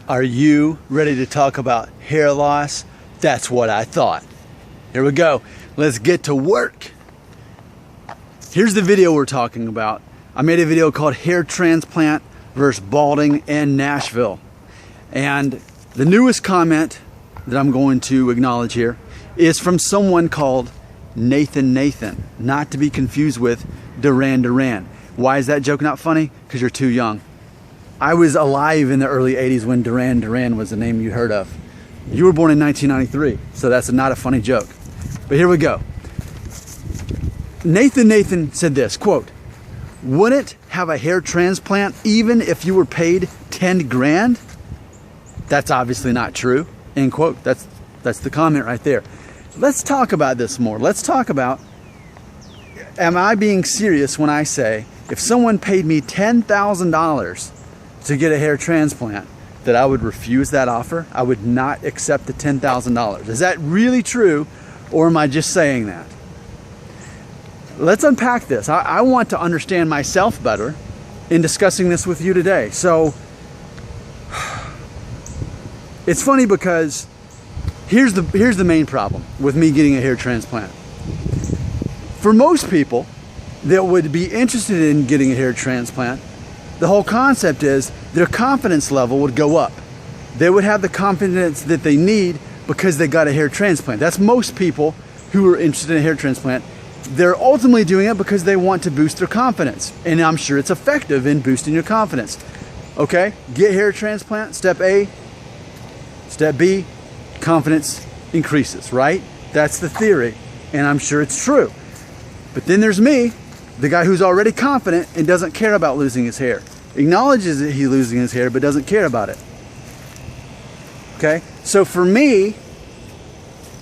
Are you ready to talk about hair loss? That's what I thought. Here we go. Let's get to work. Here's the video we're talking about. I made a video called Hair Transplant versus Balding in Nashville. And the newest comment that I'm going to acknowledge here is from someone called Nathan, not to be confused with Duran. Why is that joke not funny? Because you're too young. I was alive in the early 80s when Duran was the name you heard of. You were born in 1993, so that's not a funny joke. But here we go. Nathan said this, quote, "Wouldn't have a hair transplant even if you were paid 10 grand? That's obviously not true," end quote. That's the comment right there. Let's talk about this more. Let's talk about, am I being serious when I say if someone paid me $10,000 to get a hair transplant, that I would refuse that offer? I would not accept the $10,000. Is that really true, or am I just saying that? Let's unpack this. I want to understand myself better in discussing this with you today. So it's funny because here's the main problem with me getting a hair transplant. For most people that would be interested in getting a hair transplant, the whole concept is their confidence level would go up. They would have the confidence that they need because they got a hair transplant. That's most people who are interested in a hair transplant. They're ultimately doing it because they want to boost their confidence. And I'm sure it's effective in boosting your confidence. Okay, get hair transplant, step A. Step B, confidence increases, right? That's the theory, and I'm sure it's true. But then there's me, the guy who's already confident and doesn't care about losing his hair. Acknowledges that he's losing his hair, but doesn't care about it. Okay? So for me,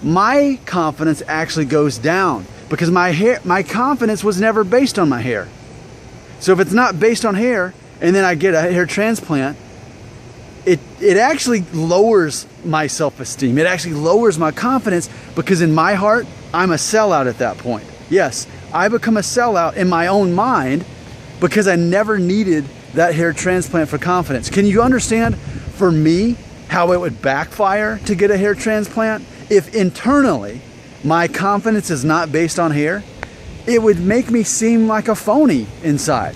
my confidence actually goes down because my confidence was never based on my hair. So if it's not based on hair, and then I get a hair transplant, it actually lowers my self-esteem. It actually lowers my confidence because in my heart, I'm a sellout at that point. Yes, I become a sellout in my own mind because I never needed that hair transplant for confidence. Can you understand, for me, how it would backfire to get a hair transplant? If internally my confidence is not based on hair, it would make me seem like a phony inside.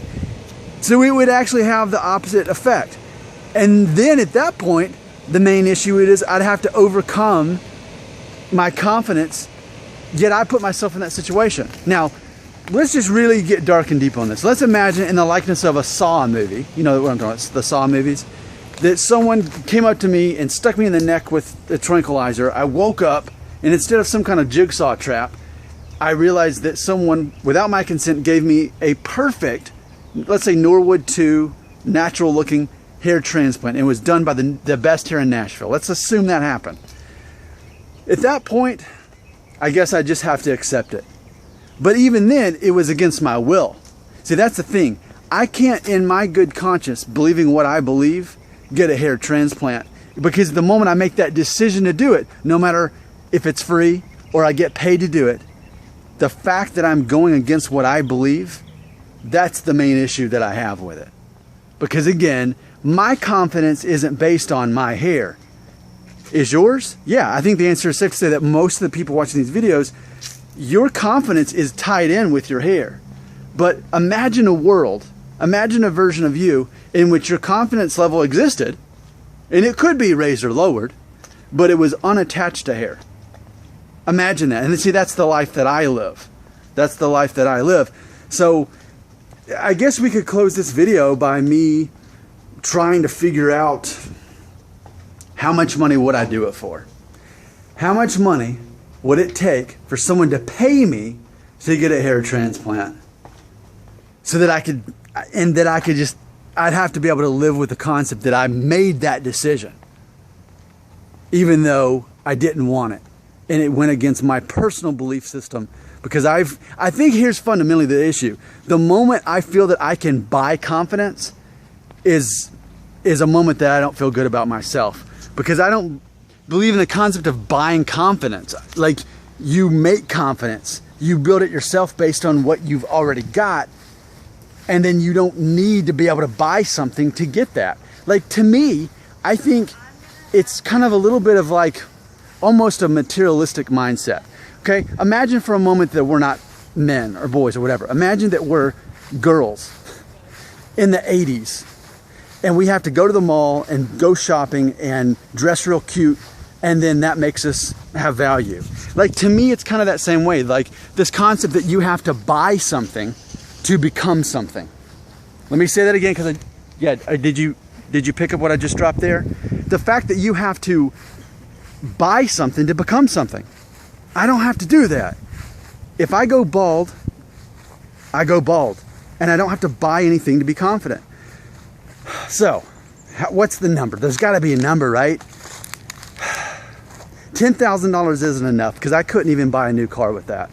So it would actually have the opposite effect. And then at that point, the main issue is I'd have to overcome my confidence, yet I put myself in that situation. Now, let's just really get dark and deep on this. Let's imagine in the likeness of a Saw movie, you know what I'm talking about, the Saw movies, that someone came up to me and stuck me in the neck with a tranquilizer. I woke up, and instead of some kind of jigsaw trap, I realized that someone, without my consent, gave me a perfect, let's say Norwood 2, natural looking hair transplant. It was done by the best here in Nashville. Let's assume that happened. At that point, I guess I just have to accept it. But even then, it was against my will. See, that's the thing. I can't, in my good conscience, believing what I believe, get a hair transplant. Because the moment I make that decision to do it, no matter if it's free or I get paid to do it, the fact that I'm going against what I believe, that's the main issue that I have with it. Because again, my confidence isn't based on my hair. Is yours? Yeah, I think the answer is safe to say that most of the people watching these videos, your confidence is tied in with your hair. But imagine a world, imagine a version of you in which your confidence level existed, and it could be raised or lowered, but it was unattached to hair. Imagine that. And see, that's the life that I live. That's the life that I live. So I guess we could close this video by me trying to figure out how much money would I do it for? How much money would it take for someone to pay me to get a hair transplant? So that I could, I'd have to be able to live with the concept that I made that decision, even though I didn't want it. And it went against my personal belief system. Because I think here's fundamentally the issue. The moment I feel that I can buy confidence is a moment that I don't feel good about myself. Because I don't believe in the concept of buying confidence. Like, you make confidence. You build it yourself based on what you've already got. And then you don't need to be able to buy something to get that. Like, to me, I think it's kind of a little bit of like almost a materialistic mindset. Okay, imagine for a moment that we're not men or boys or whatever. Imagine that we're girls in the 80s and we have to go to the mall and go shopping and dress real cute, and then that makes us have value. Like, to me, it's kind of that same way. Like this concept that you have to buy something to become something. Let me say that again, because did you pick up what I just dropped there? The fact that you have to buy something to become something. I don't have to do that. If I go bald, I go bald, and I don't have to buy anything to be confident. So, what's the number? There's got to be a number, right? $10,000 isn't enough, because I couldn't even buy a new car with that.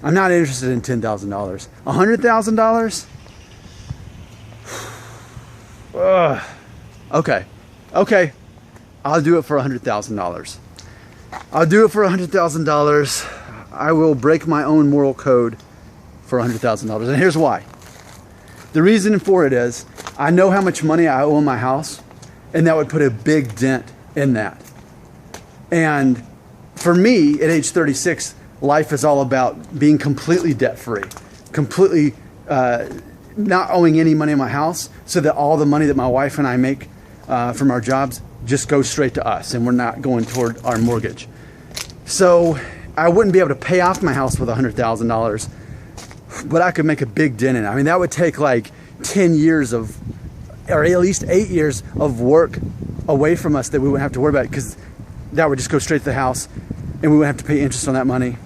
I'm not interested in $10,000. $100,000? Okay. I'll do it for $100,000. I'll do it for $100,000. I will break my own moral code for $100,000. And here's why. The reason for it is I know how much money I owe in my house, and that would put a big dent in that. And for me, at age 36, life is all about being completely debt-free, completely not owing any money in my house, so that all the money that my wife and I make from our jobs just goes straight to us, and we're not going toward our mortgage. So I wouldn't be able to pay off my house with $100,000, but I could make a big dent in it. I mean, that would take like 10 years of, or at least 8 years of work away from us that we wouldn't have to worry about, because that would just go straight to the house and we wouldn't have to pay interest on that money.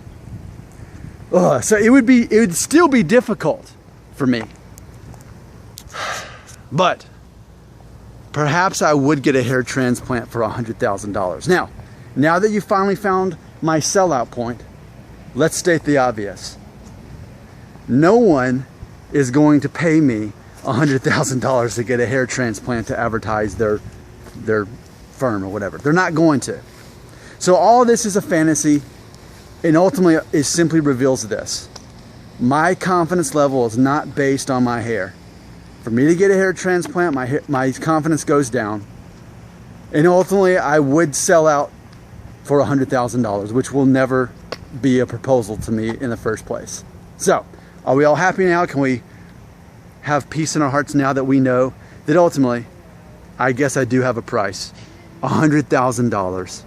So it would still be difficult for me. But perhaps I would get a hair transplant for $100,000. Now that you finally found my sellout point, let's state the obvious. No one is going to pay me $100,000 to get a hair transplant to advertise their firm or whatever. They're not going to. So all of this is a fantasy, and ultimately it simply reveals this. My confidence level is not based on my hair. For me to get a hair transplant, my confidence goes down. And ultimately, I would sell out for $100,000, which will never be a proposal to me in the first place. So, are we all happy now? Can we have peace in our hearts now that we know that ultimately, I guess I do have a price. $100,000.